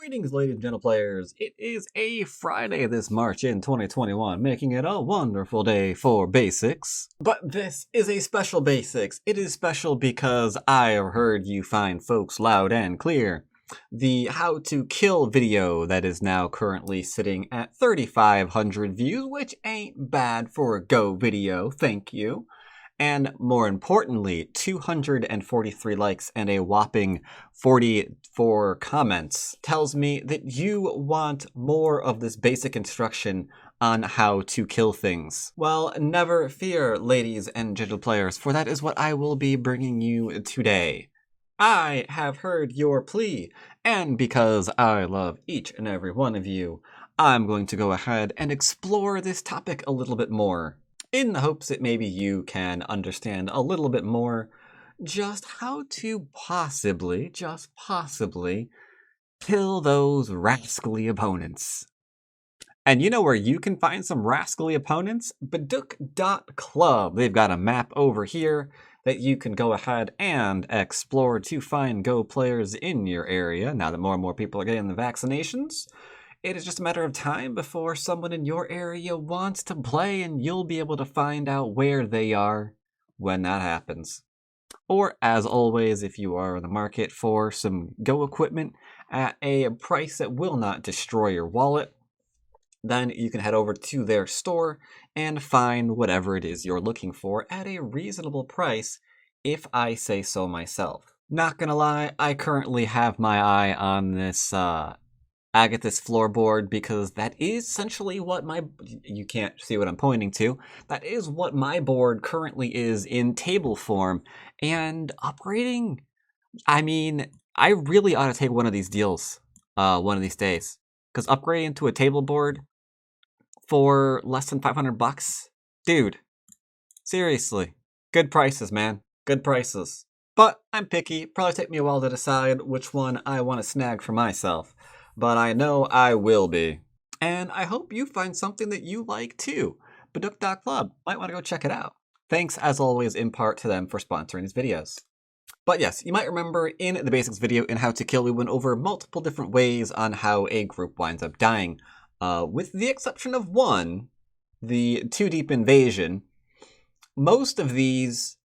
Greetings, ladies and gentle players. It is a Friday this March in 2021, making it a wonderful day for basics. But this is a special basics. It is special because I have heard you fine folks loud and clear. The how to kill video that is now currently sitting at 3,500 views, which ain't bad for a Go video, thank you. And more importantly, 243 likes and a whopping 44 comments tells me that you want more of this basic instruction on how to kill things. Well, never fear, ladies and gentle players, for that is what I will be bringing you today. I have heard your plea, and because I love each and every one of you, I'm going to go ahead and explore this topic a little bit more, in the hopes that maybe you can understand a little bit more just how to possibly, just possibly, kill those rascally opponents. And you know where you can find some rascally opponents? Baduk.club. They've got a map over here that you can go ahead and explore to find Go players in your area. Now that more and more people are getting the vaccinations, it is just a matter of time before someone in your area wants to play, and you'll be able to find out where they are when that happens. Or, as always, if you are in the market for some Go equipment at a price that will not destroy your wallet, then you can head over to their store and find whatever it is you're looking for at a reasonable price, if I say so myself. Not gonna lie, I currently have my eye on this Agathis floorboard, because that is essentially what you can't see what I'm pointing to, that is what my board currently is in table form, and upgrading, I mean, I really ought to take one of these deals one of these days, because upgrading to a table board for less than 500 bucks, dude, seriously, good prices, man, good prices. But I'm picky, probably take me a while to decide which one I want to snag for myself. But I know I will be. And I hope you find something that you like too. Baduk.club, might want to go check it out. Thanks as always in part to them for sponsoring these videos. But yes, you might remember in the basics video in how to kill, we went over multiple different ways on how a group winds up dying. With the exception of one, the too deep invasion, most of these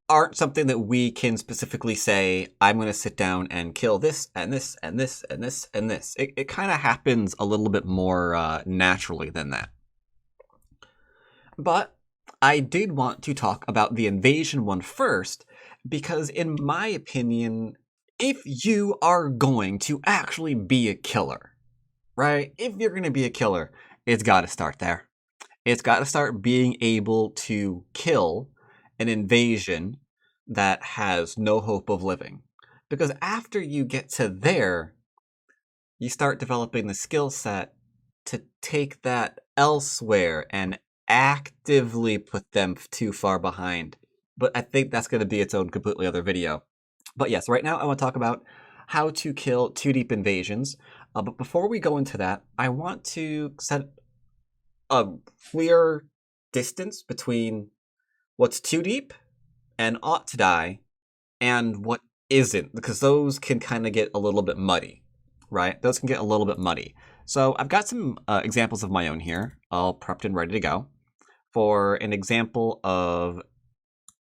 aren't something that we can specifically say, I'm going to sit down and kill this, and this, and this, and this, and this. It kind of happens a little bit more naturally than that. But I did want to talk about the invasion one first, because in my opinion, if you are going to actually be a killer, right? If you're going to be a killer, it's got to start there. It's got to start being able to kill an invasion that has no hope of living. Because after you get to there, you start developing the skill set to take that elsewhere and actively put them too far behind. But I think that's going to be its own completely other video. But yes, right now I want to talk about how to kill too deep invasions. But before we go into that, I want to set a clear distance between what's too deep and ought to die and what isn't, because those can kind of get a little bit muddy, right? Those can get a little bit muddy. So I've got some examples of my own here, all prepped and ready to go. For an example of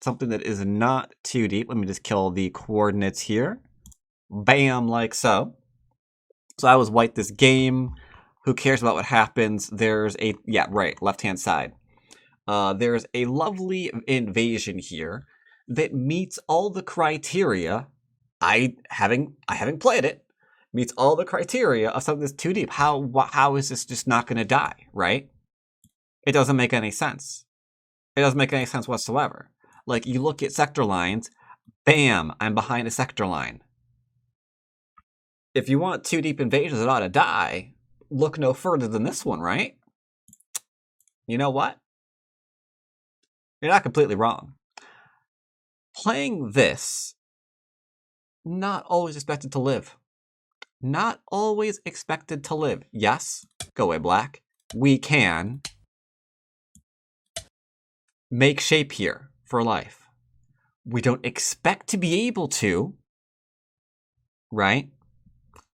something that is not too deep, let me just kill the coordinates here. Bam, like so. So I was white this game. Who cares about what happens? There's a, yeah, right, left-hand side. There's a lovely invasion here that meets all the criteria. Having played it, meets all the criteria of something that's too deep. How is this just not going to die, right? It doesn't make any sense. It doesn't make any sense whatsoever. Like, you look at sector lines, bam, I'm behind a sector line. If you want too deep invasions that ought to die, look no further than this one, right? You know what? You're not completely wrong. Playing this, not always expected to live. Not always expected to live. Yes, go away, black. We can make shape here for life. We don't expect to be able to, right?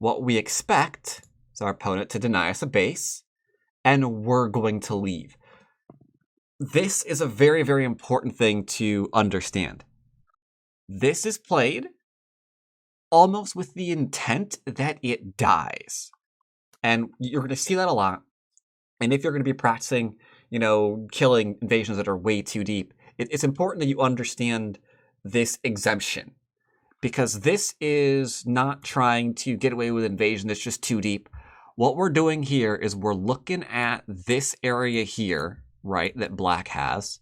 what we expect is our opponent to deny us a base, and we're going to leave. This is a very, very important thing to understand. This is played almost with the intent that it dies. And you're going to see that a lot. And if you're going to be practicing, killing invasions that are way too deep, it's important that you understand this exemption. Because this is not trying to get away with invasion that's just too deep. What we're doing here is we're looking at this area here, right, that black has.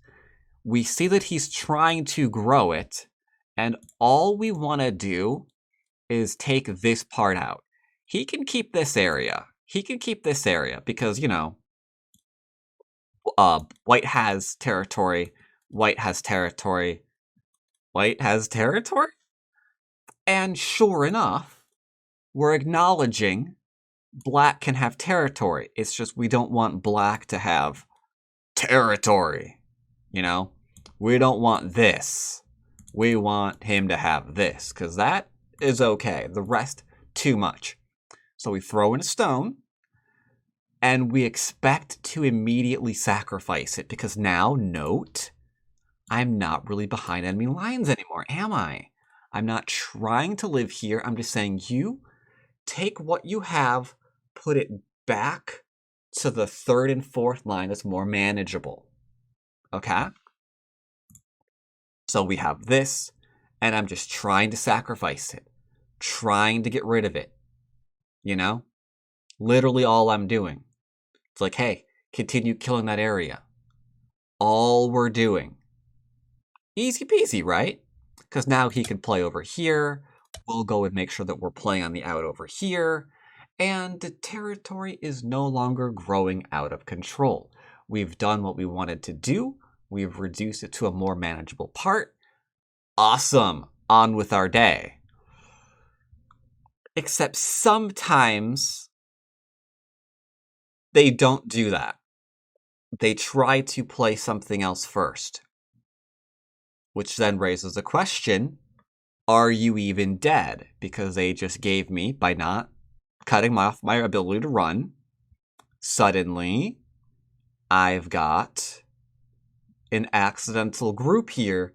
We see that he's trying to grow it, and all we want to do is take this part out. He can keep this area. He can keep this area because, white has territory, white has territory, white has territory? And sure enough, we're acknowledging black can have territory. It's just we don't want black to have territory. We don't want this. We want him to have this, because that is okay. The rest, too much. So we throw in a stone, and we expect to immediately sacrifice it, because now, note, I'm not really behind enemy lines anymore, am I? I'm not trying to live here. I'm just saying, you take what you have, put it back to the third and fourth line that's more manageable. Okay? So we have this, and I'm just trying to sacrifice it. Trying to get rid of it. Literally all I'm doing. It's like, hey, continue killing that area. All we're doing. Easy peasy, right? Because now he can play over here. We'll go and make sure that we're playing on the out over here. And the territory is no longer growing out of control. We've done what we wanted to do. We've reduced it to a more manageable part. Awesome. On with our day. Except sometimes they don't do that. They try to play something else first. Which then raises the question, are you even dead? Because they just gave me, by not cutting off my ability to run, suddenly I've got an accidental group here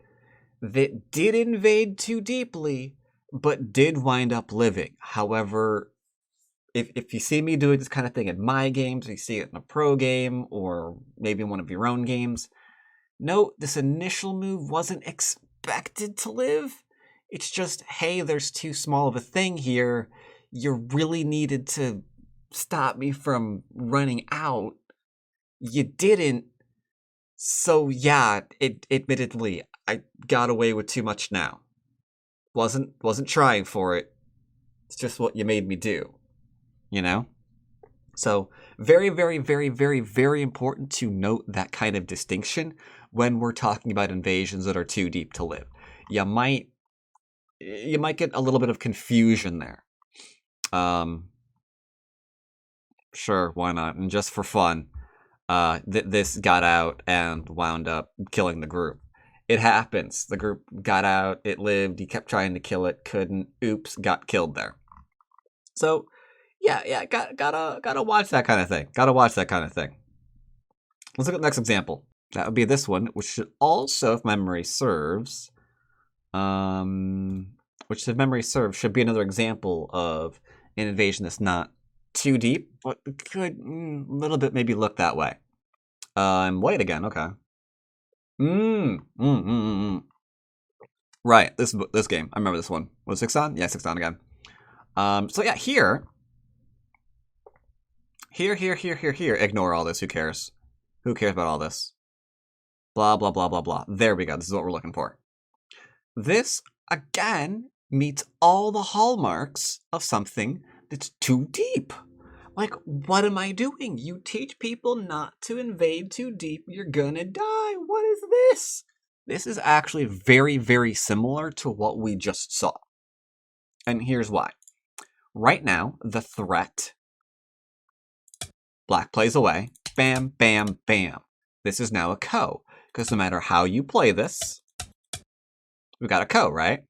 that did invade too deeply, but did wind up living. However, if you see me doing this kind of thing in my games, you see it in a pro game, or maybe in one of your own games, note, this initial move wasn't expected to live. It's just, hey, there's too small of a thing here. You really needed to stop me from running out. You didn't. So yeah, admittedly, I got away with too much now. Wasn't trying for it. It's just what you made me do. So very, very, very, very, very important to note that kind of distinction when we're talking about invasions that are too deep to live. You might get a little bit of confusion there. Sure, why not? And just for fun, this got out and wound up killing the group. It happens. The group got out, it lived, he kept trying to kill it, couldn't, oops, got killed there. So yeah, gotta watch that kind of thing. Let's look at the next example. That would be this one, which should also, if memory serves, should be another example of an invasion that's not too deep, but could a little bit maybe look that way. White again, okay. Right, this game. I remember this one. Was 6 on? Yeah, 6 on again. So yeah, here. Ignore all this. Who cares? Who cares about all this? Blah, blah, blah, blah, blah. There we go. This is what we're looking for. This, again, meets all the hallmarks of something that's too deep. Like, what am I doing? You teach people not to invade too deep. You're gonna die. What is this? This is actually very, very similar to what we just saw. And here's why. Right now, the threat, black plays away, bam, bam, bam. This is now a ko, because no matter how you play this, we've got a ko, right?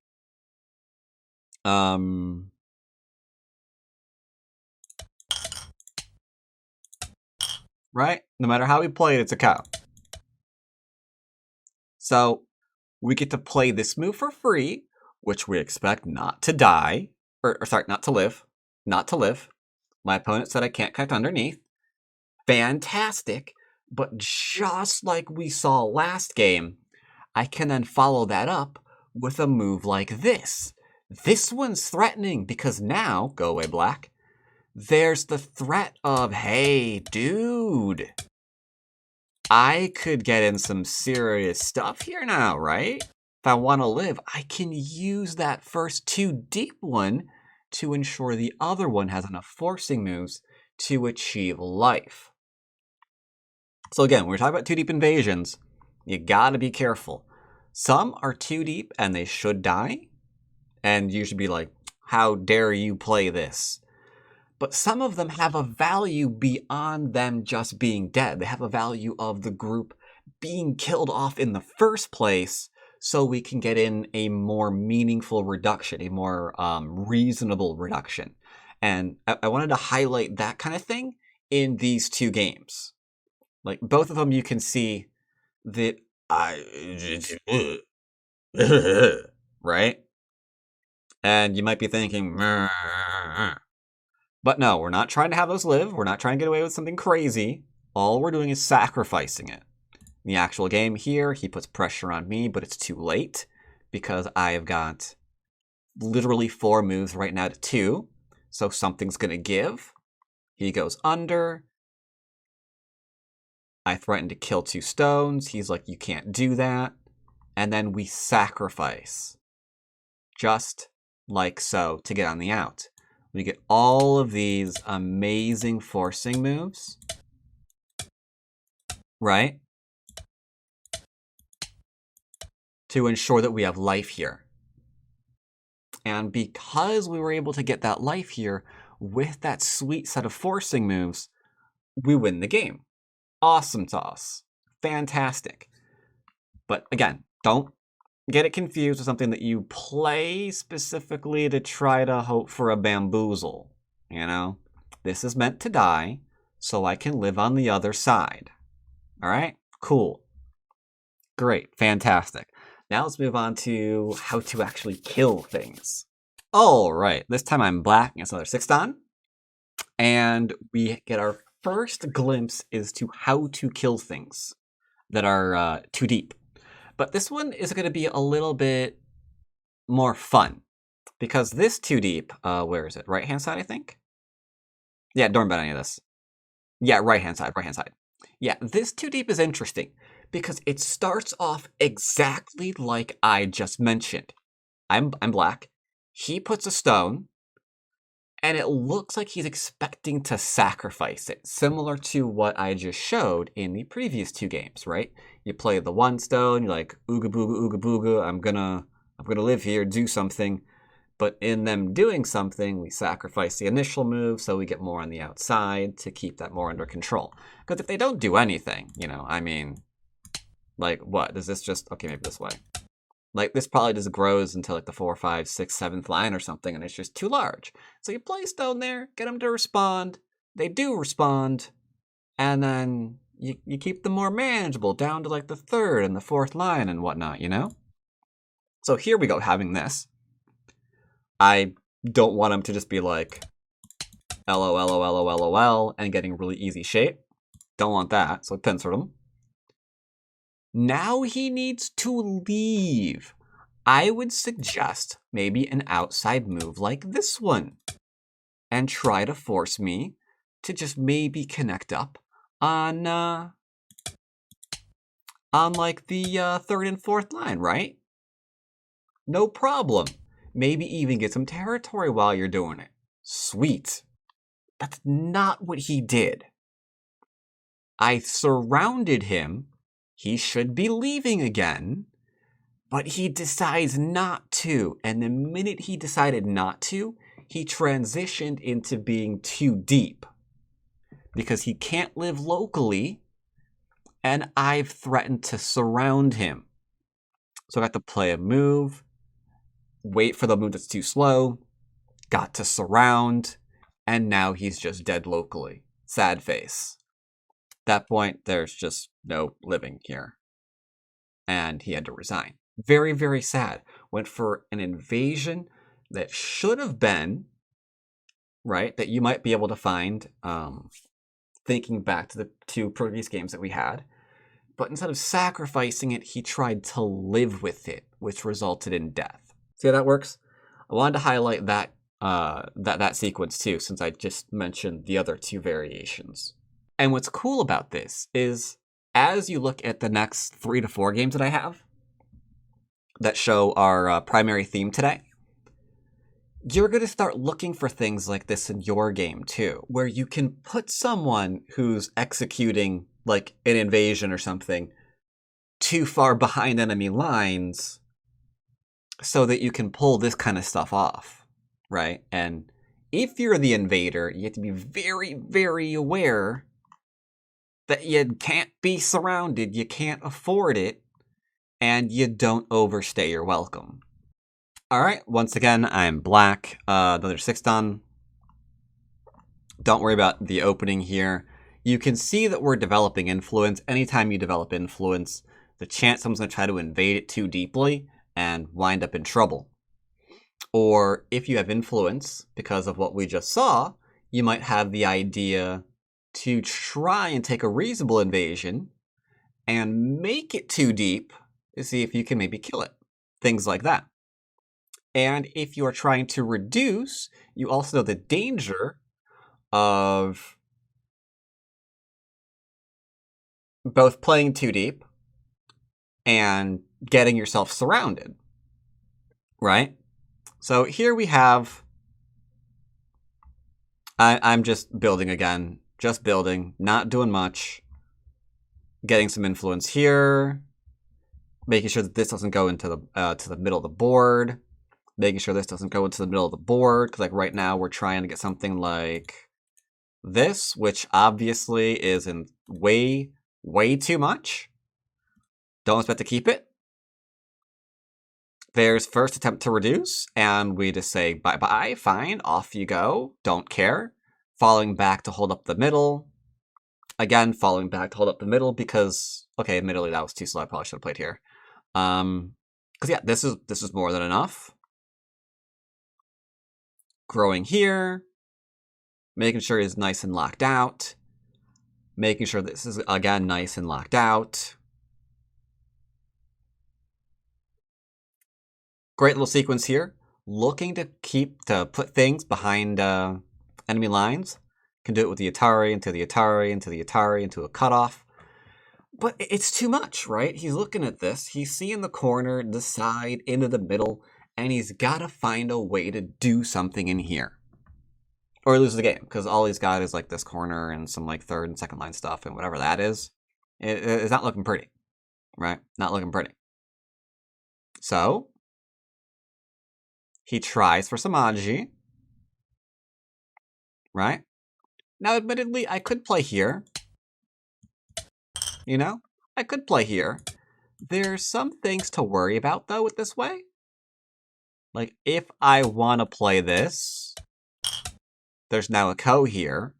right? No matter how we play it, it's a cow. So we get to play this move for free, which we expect not to die. Or sorry, not to live. Not to live. My opponent said I can't connect underneath. Fantastic. But just like we saw last game, I can then follow that up with a move like this. This one's threatening because now, go away black, there's the threat of, hey, dude, I could get in some serious stuff here now, right? If I want to live, I can use that first 2 deep one to ensure the other one has enough forcing moves to achieve life. So again, when we're talking about 2 deep invasions, you gotta be careful. Some are 2 deep and they should die, and you should be like, how dare you play this? But some of them have a value beyond them just being dead. They have a value of the group being killed off in the first place, so we can get in a more meaningful reduction, a more reasonable reduction. And I wanted to highlight that kind of thing in these 2 games. Like, both of them you can see that right? And you might be thinking, but no, we're not trying to have those live. We're not trying to get away with something crazy. All we're doing is sacrificing it. In the actual game here, he puts pressure on me, but it's too late because I have got literally 4 moves right now to 2. So something's going to give. He goes under. I threaten to kill 2 stones. He's like, you can't do that. And then we sacrifice. Just like so to get on the out. We get all of these amazing forcing moves. Right? To ensure that we have life here. And because we were able to get that life here with that sweet set of forcing moves, we win the game. Awesome toss. Fantastic. But again, don't get it confused with something that you play specifically to try to hope for a bamboozle. You know? This is meant to die, so I can live on the other side. Alright? Cool. Great. Fantastic. Now let's move on to how to actually kill things. Alright, this time I'm black against another 6-dan. And we get our first glimpse as to how to kill things that are 2 deep. But this one is going to be a little bit more fun. Because this 2 deep, where is it? Right-hand side, I think? Yeah, don't bet any of this. Yeah, right-hand side. Yeah, this 2 deep is interesting because it starts off exactly like I just mentioned. I'm black. He puts a stone, and it looks like he's expecting to sacrifice it, similar to what I just showed in the previous 2 games, right? You play the 1 stone, you're like, ooga booga, I'm gonna live here, do something. But in them doing something, we sacrifice the initial move so we get more on the outside to keep that more under control. Because if they don't do anything, you know, I mean, like, what? Does this just... Okay, maybe this way. Like, this probably just grows until, like, the 4, 5, 6, 7th line or something, and it's just too large. So you place stone there, get them to respond. They do respond. And then you keep them more manageable down to, like, the 3rd and the 4th line and whatnot, you know? So here we go, having this. I don't want him to just be like, LOL, and getting really easy shape. Don't want that, so I pincered him. Now he needs to leave. I would suggest maybe an outside move like this one. And try to force me to just maybe connect up on like the 3rd and 4th line, right? No problem. Maybe even get some territory while you're doing it. Sweet. That's not what he did. I surrounded him. He should be leaving again. But he decides not to. And the minute he decided not to, he transitioned into being 2 deep. Because he can't live locally. And I've threatened to surround him. So I got to play a move. Wait for the move that's too slow, got to surround, and now he's just dead locally. Sad face. that point, there's just no living here. And he had to resign. Very, very sad. Went for an invasion that should have been, right, that you might be able to find, thinking back to the 2 previous games that we had. But instead of sacrificing it, he tried to live with it, which resulted in death. See how that works? I wanted to highlight that that sequence too, since I just mentioned the other 2 variations. And what's cool about this is, as you look at the next 3 to 4 games that I have that show our primary theme today, you're going to start looking for things like this in your game too, where you can put someone who's executing like an invasion or something too far behind enemy lines so that you can pull this kind of stuff off, right? And if you're the invader, you have to be very, very aware that you can't be surrounded, you can't afford it, and you don't overstay your welcome. Alright, once again, I'm black. Another 6 done. Don't worry about the opening here. You can see that we're developing influence. Anytime you develop influence, the chance someone's going to try to invade it too deeply and wind up in trouble. Or if you have influence, because of what we just saw, you might have the idea to try and take a reasonable invasion and make it too deep to see if you can maybe kill it. Things like that. And if you are trying to reduce, you also know the danger of both playing too deep and getting yourself surrounded, right? So here we have, I'm just building again, just building, not doing much, getting some influence here, making sure that this doesn't go into the middle of the board, making sure this doesn't go into the middle of the board, because like right now we're trying to get something like this, which obviously is in way too much. Don't expect to keep it. There's first attempt to reduce, and we just say bye-bye, fine, off you go, don't care. Falling back to hold up the middle. Again, falling back to hold up the middle because, okay, admittedly that was too slow, I probably should have played here. Because yeah, this is more than enough. Growing here. Making sure it's nice and locked out. Making sure this is, again, nice and locked out. Great little sequence here. Looking to put things behind enemy lines. Can do it with the Atari, into the Atari, into the Atari, into a cutoff. But it's too much, right? He's looking at this. He's seeing the corner, the side, into the middle, and he's got to find a way to do something in here. Or he loses the game, because all he's got is like this corner and some like third and second line stuff, and whatever that is. It's not looking pretty, right? Not looking pretty. So he tries for some Aji, right? Now, admittedly, I could play here. You know? I could play here. There's some things to worry about, though, with this way. Like, if I want to play this, there's now a Ko here,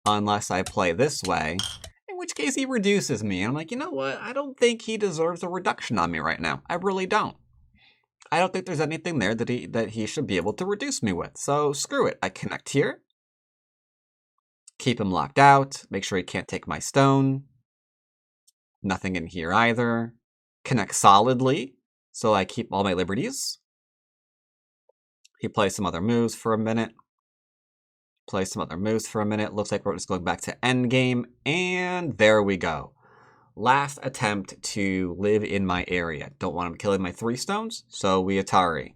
unless I play this way, in which case he reduces me. And I'm like, you know what? I don't think he deserves a reduction on me right now. I really don't. I don't think there's anything there that he should be able to reduce me with. So, screw it. I connect here. Keep him locked out. Make sure he can't take my stone. Nothing in here either. Connect solidly, so I keep all my liberties. He plays some other moves for a minute. Looks like we're just going back to endgame, and there we go. Last attempt to live in my area. Don't want him killing my 3 stones, so we Atari.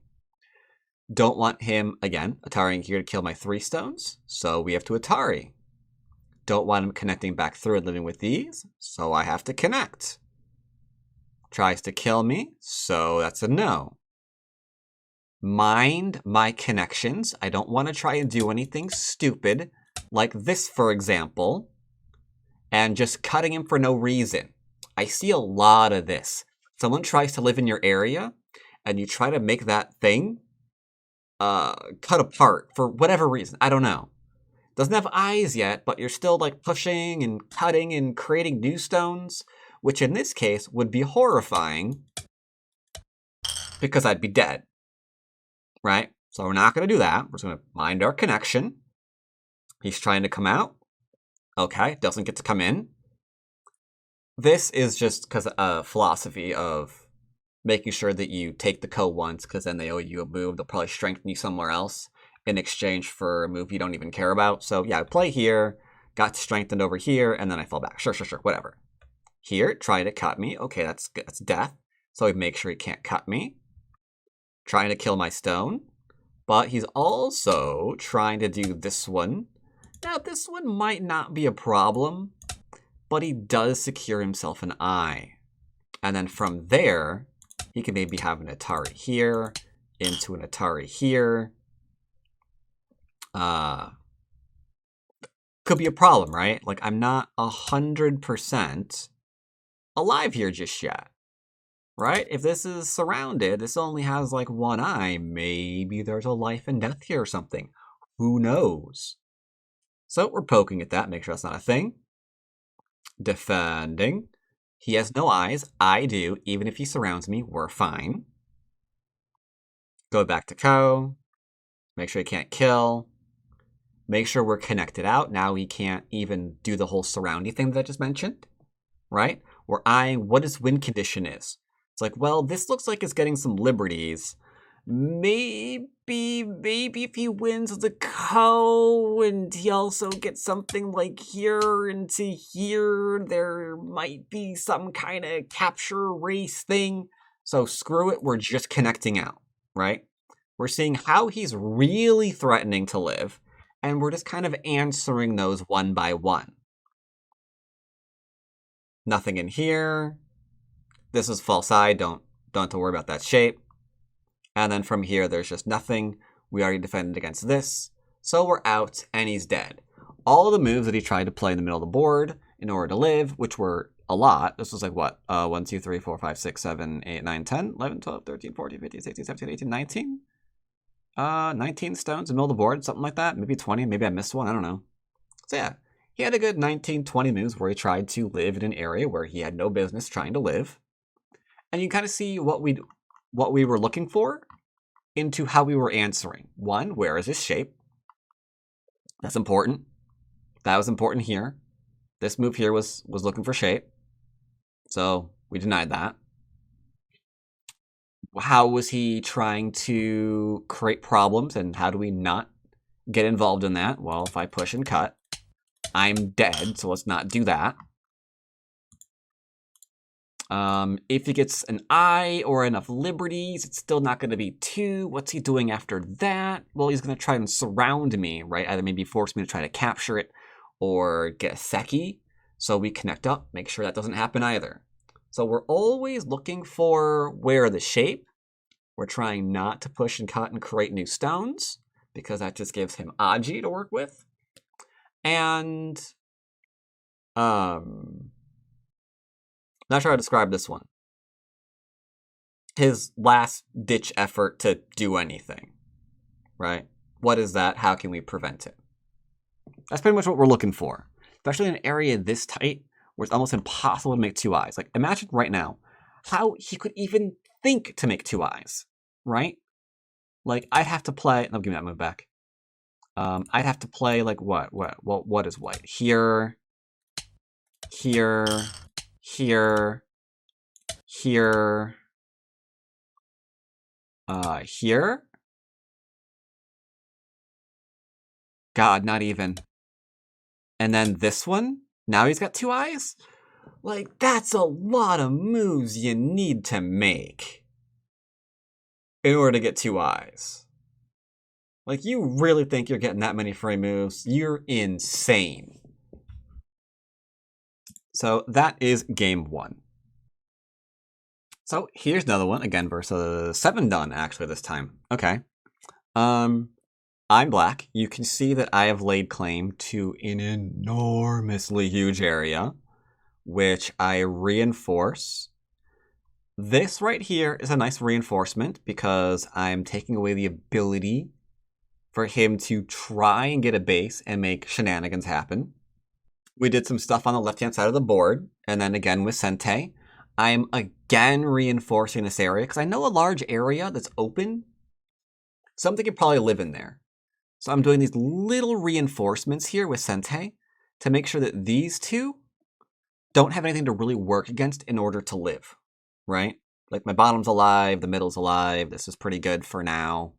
Don't want him, again, Atari here to kill my 3 stones, so we have to Atari. Don't want him connecting back through and living with these, so I have to connect. Tries to kill me, so that's a no. Mind my connections. I don't want to try and do anything stupid, like this, for example, and just cutting him for no reason. I see a lot of this. Someone tries to live in your area, and you try to make that thing cut apart for whatever reason. I don't know. Doesn't have eyes yet, but you're still like pushing and cutting and creating new stones, which in this case would be horrifying because I'd be dead, right? So we're not going to do that. We're just going to mind our connection. He's trying to come out. Okay, doesn't get to come in. This is just because a philosophy of making sure that you take the co once, because then they owe you a move. They'll probably strengthen you somewhere else in exchange for a move you don't even care about. So yeah, I play here, got strengthened over here, and then I fell back. Sure, whatever. Here, trying to cut me. Okay, that's death. So we make sure he can't cut me. Trying to kill my stone. But he's also trying to do this one. Now, this one might not be a problem, but he does secure himself an eye. And then from there, he can maybe have an Atari here, into an Atari here. Could be a problem, right? Like, I'm not 100% alive here just yet, right? If this is surrounded, this only has like one eye. Maybe there's a life and death here or something. Who knows? So we're poking at that, make sure that's not a thing. Defending. He has no eyes. I do. Even if he surrounds me, we're fine. Go back to Co. Make sure he can't kill. Make sure we're connected out. Now he can't even do the whole surrounding thing that I just mentioned, right? We're eyeing what his win condition is. It's like, well, this looks like it's getting some liberties. Maybe if he wins the Co and he also gets something like here into here, there might be some kind of capture race thing. So screw it, we're just connecting out, right? We're seeing how he's really threatening to live, and we're just kind of answering those one by one. Nothing in here. This is false eye, don't have to worry about that shape. And then from here, there's just nothing. We already defended against this. So we're out, and he's dead. All of the moves that he tried to play in the middle of the board in order to live, which were a lot. This was like what? 1, 2, 3, 4, 5, 6, 7, 8, 9, 10, 11, 12, 13, 14, 15, 16, 17, 18, 19? 19 stones in the middle of the board, something like that. Maybe 20, maybe I missed one, I don't know. So yeah, he had a good 19, 20 moves where he tried to live in an area where he had no business trying to live. And you kind of see what we were looking for into how we were answering. One, where is his shape? That's important. That was important here. This move here was looking for shape. So we denied that. How was he trying to create problems, and how do we not get involved in that? Well, if I push and cut, I'm dead, so let's not do that. If he gets an eye or enough liberties, it's still not going to be 2. What's he doing after that? Well, he's going to try and surround me, right? Either maybe force me to try to capture it or get a Seki. So we connect up, make sure that doesn't happen either. So we're always looking for where the shape. We're trying not to push and cut and create new stones because that just gives him Aji to work with. And not sure how to describe this one. His last ditch effort to do anything, right? What is that? How can we prevent it? That's pretty much what we're looking for, especially in an area this tight where it's almost impossible to make 2 eyes. Like, imagine right now how he could even think to make 2 eyes, right? Like, I'd have to play. No, give me that move back. I'd have to play like what? What is white? Here, here, here, here, here. God, not even. And then this one. Now he's got 2 eyes? Like, that's a lot of moves you need to make in order to get 2 eyes. Like, you really think you're getting that many free moves? You're insane. So that is game 1. So here's another one, again, versus 7 done, actually, this time. Okay. I'm black. You can see that I have laid claim to an enormously huge area, which I reinforce. This right here is a nice reinforcement because I'm taking away the ability for him to try and get a base and make shenanigans happen. We did some stuff on the left-hand side of the board, and then again with Sente. I'm again reinforcing this area, because I know a large area that's open. Something could probably live in there. So I'm doing these little reinforcements here with Sente to make sure that these two don't have anything to really work against in order to live, right? Like my bottom's alive, the middle's alive, this is pretty good for now.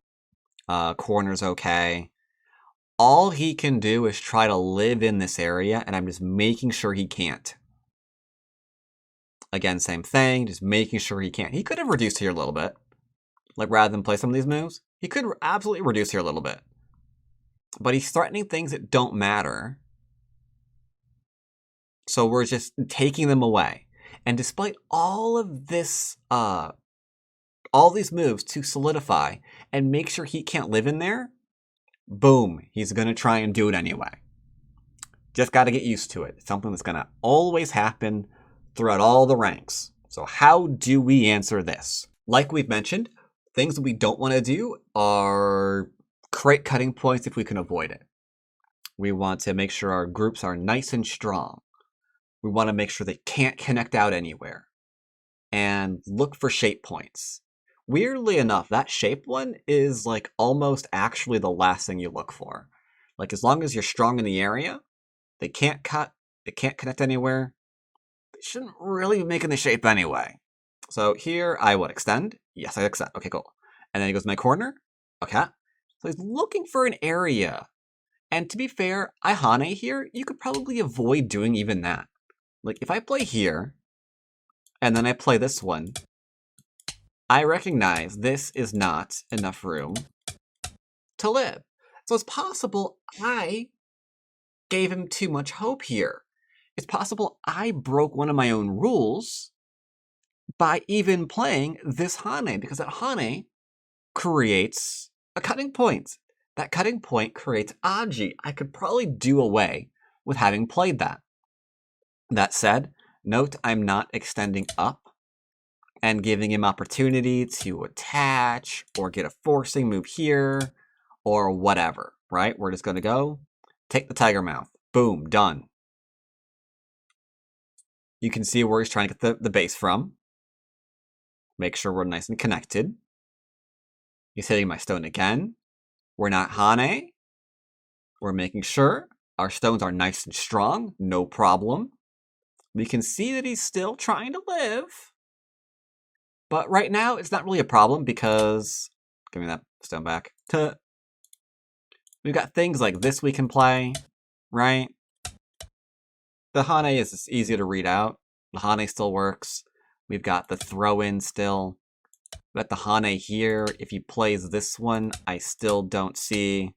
Corner's okay. All he can do is try to live in this area, and I'm just making sure he can't. Again, same thing, just making sure he can't. He could have reduced here a little bit. Like, rather than play some of these moves, he could absolutely reduce here a little bit. But he's threatening things that don't matter. So we're just taking them away. And despite all of this, all these moves to solidify and make sure he can't live in there, boom, he's going to try and do it anyway. Just got to get used to it. It's something that's going to always happen throughout all the ranks. So how do we answer this? Like we've mentioned, things that we don't want to do are create cutting points if we can avoid it. We want to make sure our groups are nice and strong. We want to make sure they can't connect out anywhere. And look for shape points. Weirdly enough, that shape one is like almost actually the last thing you look for. Like as long as you're strong in the area, they can't cut, they can't connect anywhere. They shouldn't really be making the shape anyway. So here I would extend. Yes, I extend. Okay, cool. And then he goes to my corner. Okay. So he's looking for an area. And to be fair, I Hane here, you could probably avoid doing even that. Like if I play here, and then I play this one, I recognize this is not enough room to live. So it's possible I gave him too much hope here. It's possible I broke one of my own rules by even playing this Hane, because that Hane creates a cutting point. That cutting point creates Aji. I could probably do away with having played that. That said, note I'm not extending up and giving him opportunity to attach or get a forcing move here or whatever, right? We're just going to go take the tiger mouth. Boom, done. You can see where he's trying to get the base from. Make sure we're nice and connected. He's hitting my stone again. We're not Hane. We're making sure our stones are nice and strong. No problem. We can see that he's still trying to live. But right now, it's not really a problem because... Give me that stone back. We've got things like this we can play, right? The Hane is easy to read out. The Hane still works. We've got the throw-in still. We've got the Hane here. If he plays this one, I still don't see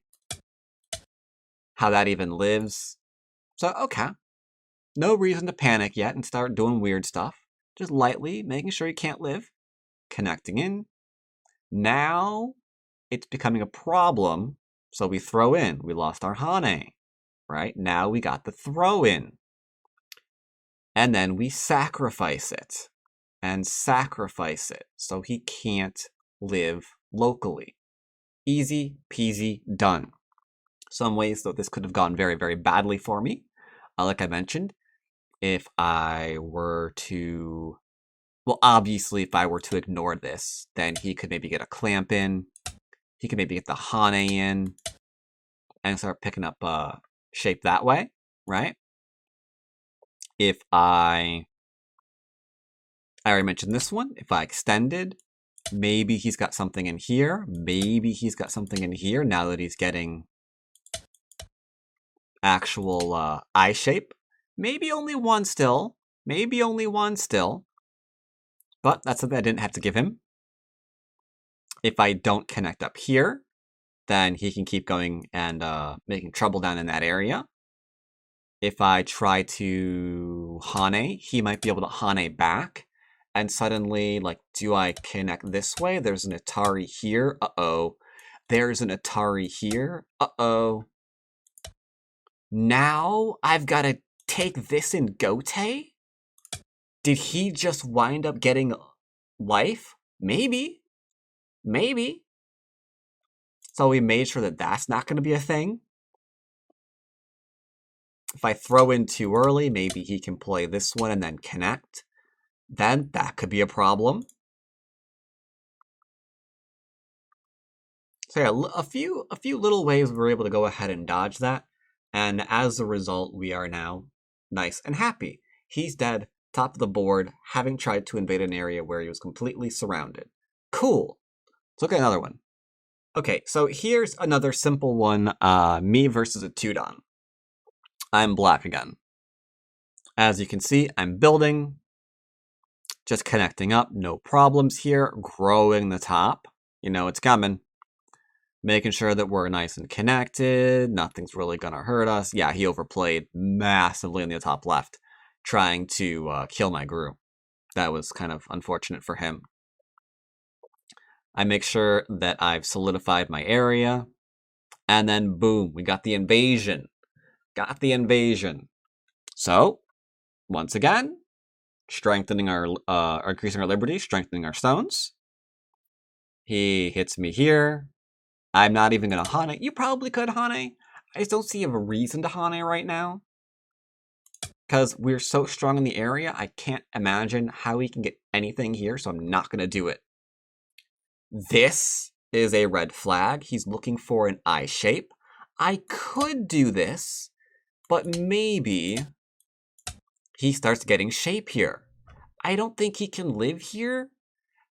how that even lives. So, okay. No reason to panic yet and start doing weird stuff. Just lightly making sure he can't live. Connecting in. Now, it's becoming a problem, so we throw in. We lost our Hane, right? Now we got the throw in. And then we sacrifice it. And sacrifice it so he can't live locally. Easy peasy done. Some ways, though, this could have gone very, very badly for me. Like I mentioned, if I were to... Well, obviously, if I were to ignore this, then he could maybe get a clamp in. He could maybe get the Hane in. And start picking up shape that way, right? If I already mentioned this one. If I extended, maybe he's got something in here. Maybe he's got something in here now that he's getting actual eye shape. Maybe only one still. Maybe only one still. But that's something I didn't have to give him. If I don't connect up here, then he can keep going and making trouble down in that area. If I try to Hane, he might be able to Hane back. And suddenly, like, do I connect this way? There's an Atari here. Uh-oh. There's an Atari here. Uh-oh. Now I've got to take this in Gote? Did he just wind up getting life? Maybe. Maybe. So we made sure that that's not going to be a thing. If I throw in too early, maybe he can play this one and then connect. Then that could be a problem. So yeah, a few little ways we were able to go ahead and dodge that. And as a result, we are now nice and happy. He's dead, top of the board, having tried to invade an area where he was completely surrounded. Cool. Let's look at another one. Okay, so here's another simple one, me versus a Tudon. I'm black again. As you can see, I'm building, just connecting up, no problems here, growing the top. You know it's coming. Making sure that we're nice and connected, nothing's really gonna hurt us. Yeah, he overplayed massively in the top left, trying to kill my group. That was kind of unfortunate for him. I make sure that I've solidified my area, and then boom, we got the invasion. Got the invasion. So, once again, strengthening increasing our liberty, strengthening our stones. He hits me here. I'm not even going to Hane. You probably could Hane. I just don't see a reason to Hane right now. Because we're so strong in the area, I can't imagine how he can get anything here, so I'm not going to do it. This is a red flag. He's looking for an I shape. I could do this, but maybe he starts getting shape here. I don't think he can live here,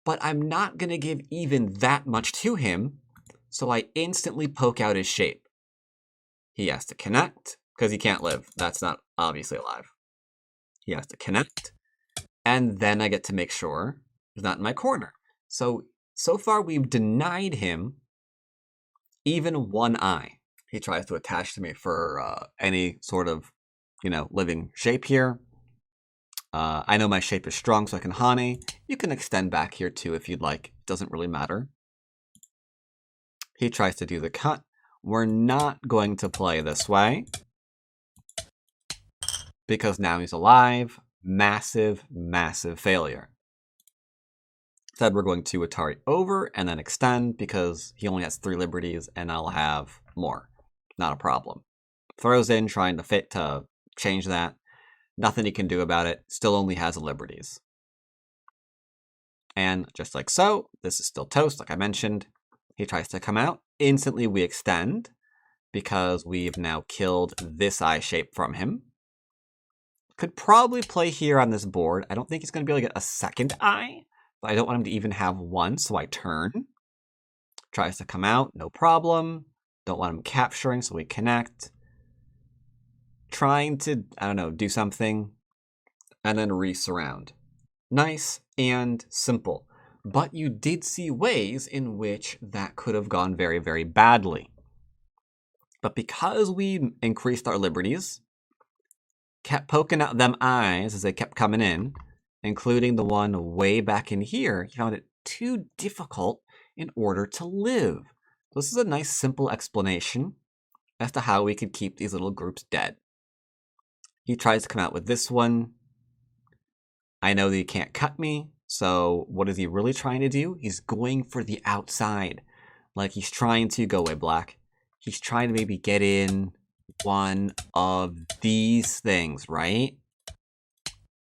but I'm not going to give even that much to him. So I instantly poke out his shape. He has to connect, because he can't live. That's not obviously alive. He has to connect, and then I get to make sure he's not in my corner. So far we've denied him even one eye. He tries to attach to me for any sort of, living shape here. I know my shape is strong, so I can Hane. You can extend back here too if you'd like. It doesn't really matter. He tries to do the cut. We're not going to play this way, because now he's alive. Massive, massive failure. Instead, we're going to Atari over and then extend, because he only has 3 liberties and I'll have more. Not a problem. Throws in, trying to change that. Nothing he can do about it. Still only has liberties. And just like so, this is still toast, like I mentioned. He tries to come out. Instantly we extend, because we've now killed this eye shape from him. Could probably play here on this board. I don't think he's going to be able to get a second eye, but I don't want him to even have one, so I turn. Tries to come out, no problem. Don't want him capturing, so we connect. Trying to, do something, and then resurround. Nice and simple. But you did see ways in which that could have gone very, very badly. But because we increased our liberties, kept poking out them eyes as they kept coming in, including the one way back in here, he found it too difficult in order to live. This is a nice, simple explanation as to how we could keep these little groups dead. He tries to come out with this one. I know that he can't cut me. So what is he really trying to do? He's going for the outside. Like he's trying to go away, black. He's trying to maybe get in one of these things, right?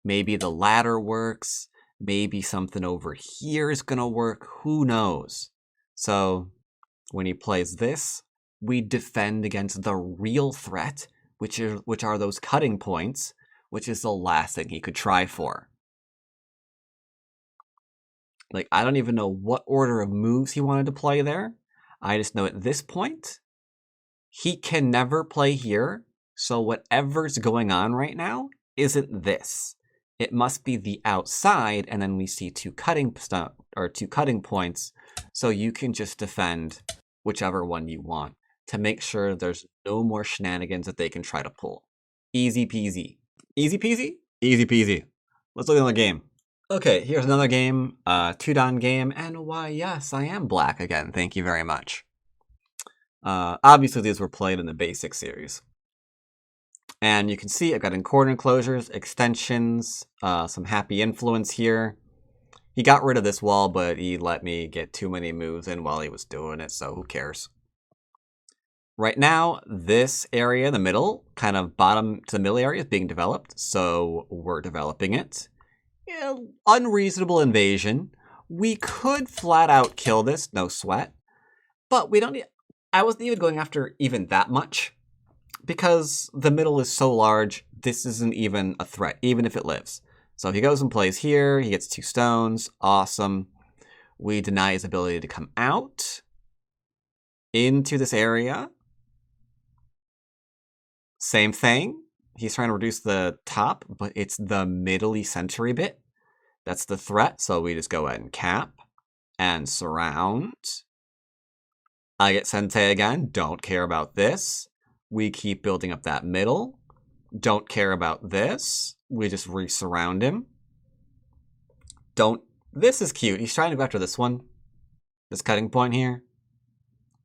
Maybe the ladder works. Maybe something over here is going to work. Who knows? So when he plays this, we defend against the real threat, which are those cutting points, which is the last thing he could try for. Like, I don't even know what order of moves he wanted to play there. I just know at this point, he can never play here. So whatever's going on right now isn't this. It must be the outside, and then we see two cutting points. So you can just defend whichever one you want to make sure there's no more shenanigans that they can try to pull. Easy peasy. Easy peasy? Easy peasy. Let's look at another game. Okay, here's another game, Tudon game, and why, yes, I am black again. Thank you very much. Obviously, these were played in the basic series. And you can see I've got corner enclosures, extensions, some happy influence here. He got rid of this wall, but he let me get too many moves in while he was doing it, so who cares? Right now, this area in the middle, kind of bottom to the middle area, is being developed, so we're developing it. Yeah, unreasonable invasion. We could flat out kill this, no sweat, but we don't need... I wasn't even going after even that much, because the middle is so large, this isn't even a threat, even if it lives. So he goes and plays here, he gets 2 stones, awesome. We deny his ability to come out into this area. Same thing. He's trying to reduce the top, but it's the middle-y century bit. That's the threat, so we just go ahead and cap and surround. I get Sente again. Don't care about this. We keep building up that middle. Don't care about this. We just re-surround him. Don't... This is cute. He's trying to go after this one. This cutting point here.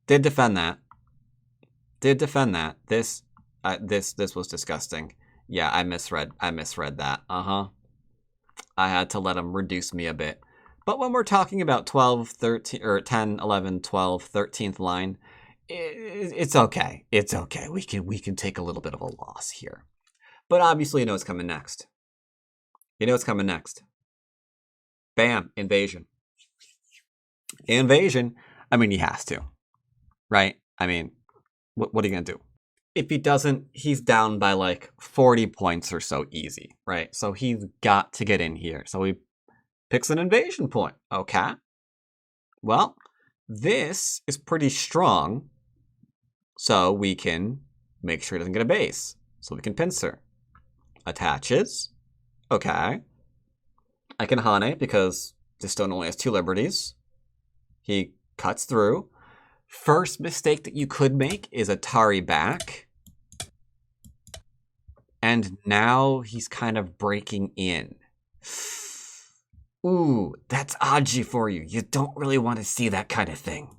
Did defend that. Did defend that. This was disgusting. Yeah, I misread that. I had to let him reduce me a bit. But when we're talking about 12, 13, or 10, 11, 12, 13th line, it's okay. It's okay. We can take a little bit of a loss here. But obviously you know what's coming next. You know what's coming next. Bam, invasion. Invasion. I mean, he has to. Right? I mean, what are you going to do? If he doesn't, he's down by like 40 points or so easy, right? So he's got to get in here. So he picks an invasion point. Okay. Well, this is pretty strong. So we can make sure he doesn't get a base. So we can pincer. Attaches. Okay. I can Hane because this stone only has 2 liberties. He cuts through. First mistake that you could make is Atari back. And now he's kind of breaking in. Ooh, that's Aji for you. You don't really want to see that kind of thing.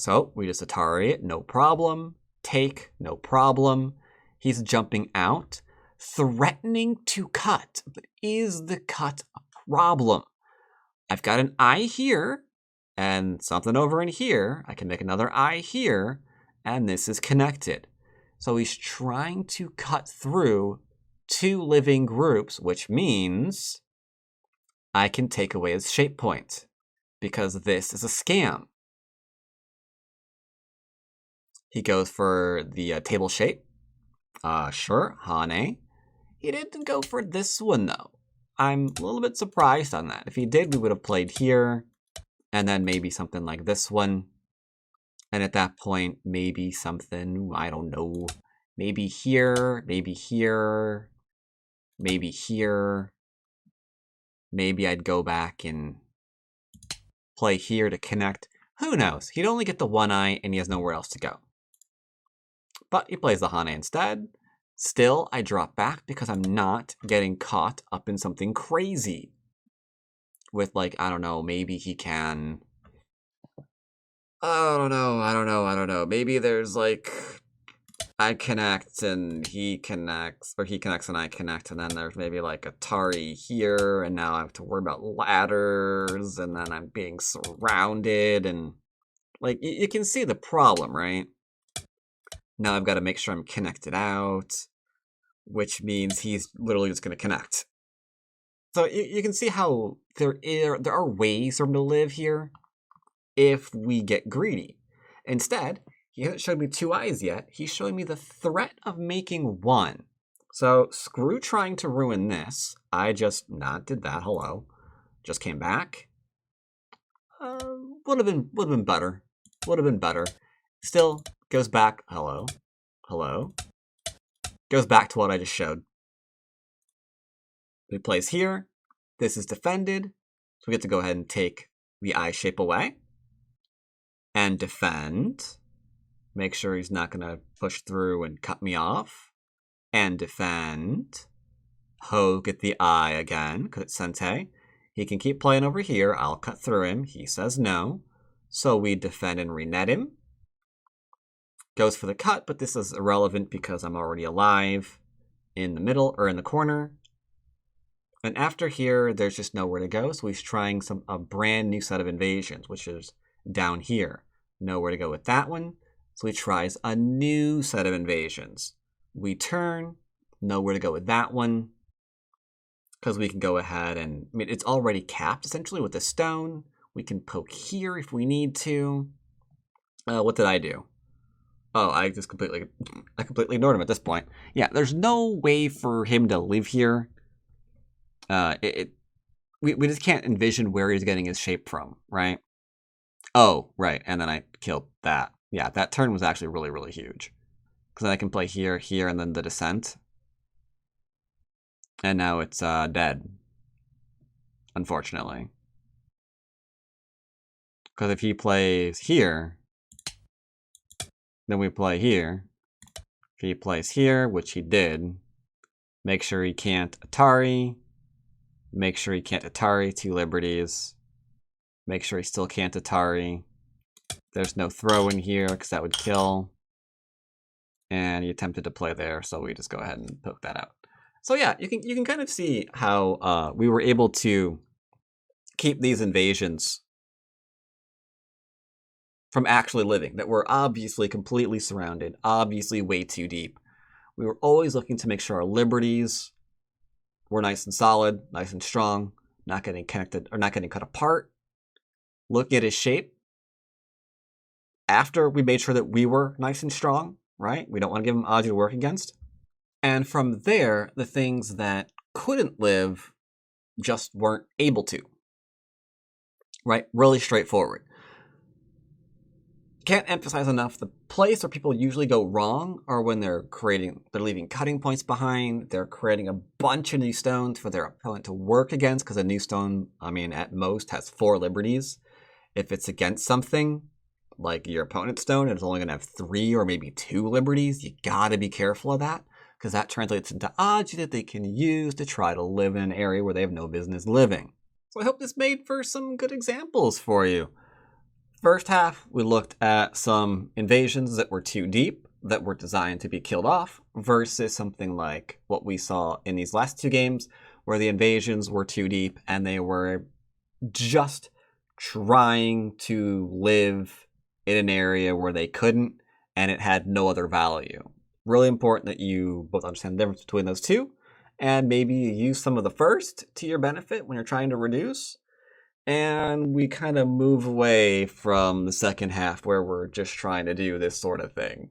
So we just Atari it, no problem. Take, no problem. He's jumping out, threatening to cut. But is the cut a problem? I've got an eye here. And something over in here, I can make another eye here, and this is connected. So he's trying to cut through 2 living groups, which means I can take away his shape point, because this is a scam. He goes for the table shape. Sure, Hane. He didn't go for this one, though. I'm a little bit surprised on that. If he did, we would have played here. And then maybe something like this one. And at that point, maybe something, I don't know. Maybe here, maybe here, maybe here. Maybe I'd go back and play here to connect. Who knows? He'd only get the 1 eye and he has nowhere else to go. But he plays the Hane instead. Still, I drop back because I'm not getting caught up in something crazy. With, like, I don't know, maybe he can... I don't know. Maybe there's, like, I connect and he connects, or he connects and I connect, and then there's maybe, like, Atari here, and now I have to worry about ladders, and then I'm being surrounded, and, like, you can see the problem, right? Now I've got to make sure I'm connected out, which means he's literally just going to connect. So you can see how there are ways for him to live here if we get greedy. Instead, he hasn't showed me 2 eyes yet. He's showing me the threat of making 1. So screw trying to ruin this. I just not did that. Hello. Just came back. Would have been better. Would have been better. Still goes back. Hello. Hello. Goes back to what I just showed. He plays here. This is defended. So we get to go ahead and take the eye shape away. And defend. Make sure he's not going to push through and cut me off. And defend. Ho, get the eye again, because it's Sente. He can keep playing over here. I'll cut through him. He says no. So we defend and renet him. Goes for the cut, but this is irrelevant because I'm already alive in the middle, or in the corner. And after here, there's just nowhere to go, so he's trying a brand new set of invasions, which is down here. Nowhere to go with that one, So he tries a new set of invasions. We turn, know where to go with that one, because we can go ahead and, I mean, it's already capped essentially with the stone. We can poke here if we need to. What did I do? Oh, I completely ignored him at this point. Yeah, there's no way for him to live here. We just can't envision where he's getting his shape from, right? Oh, right, and then I killed that. Yeah, that turn was actually really, really huge. Because then I can play here, here, and then the descent. And now it's dead. Unfortunately. Because if he plays here, then we play here. If he plays here, which he did, make sure he can't Atari. Make sure he can't Atari 2 liberties. Make sure he still can't Atari. There's no throw in here because that would kill. And he attempted to play there, so we just go ahead and poke that out. So yeah, you can kind of see how we were able to keep these invasions from actually living, that were obviously completely surrounded, obviously way too deep. We were always looking to make sure our liberties were nice and solid, nice and strong, not getting connected or not getting cut apart. Looking at his shape after we made sure that we were nice and strong, right? We don't want to give him odds to work against. And from there, the things that couldn't live just weren't able to, right? Really straightforward. Can't emphasize enough, the place where people usually go wrong are when they're leaving cutting points behind, they're creating a bunch of new stones for their opponent to work against, because a new stone, I mean, at most has 4 liberties. If it's against something, like your opponent's stone, it's only going to have 3 or maybe 2 liberties. You gotta be careful of that, because that translates into odds that they can use to try to live in an area where they have no business living. So I hope this made for some good examples for you. First half, we looked at some invasions that were too deep, that were designed to be killed off, versus something like what we saw in these last 2 games, where the invasions were too deep and they were just trying to live in an area where they couldn't, and it had no other value. Really important that you both understand the difference between those two, and maybe you use some of the first to your benefit when you're trying to reduce, and we kind of move away from the second half where we're just trying to do this sort of thing.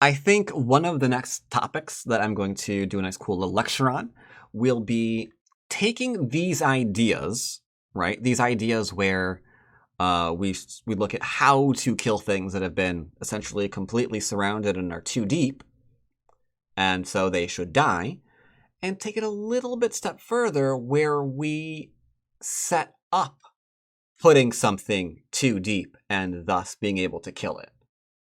I think one of the next topics that I'm going to do a nice cool little lecture on will be taking these ideas, right? These ideas where we look at how to kill things that have been essentially completely surrounded and are too deep, and so they should die, and take it a little bit step further where we set up putting something too deep and thus being able to kill it,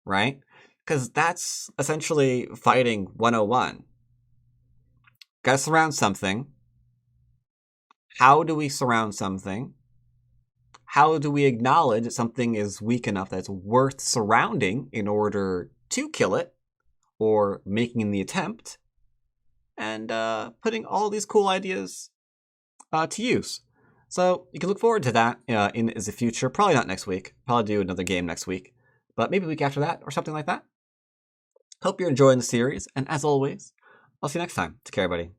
right? Because that's essentially fighting 101. Gotta surround something. How do we surround something? How do we acknowledge that something is weak enough that it's worth surrounding in order to kill it, or making the attempt, and putting all these cool ideas to use. So you can look forward to that in the future. Probably not next week. Probably do another game next week, but maybe a week after that or something like that. Hope you're enjoying the series, and as always, I'll see you next time. Take care, everybody.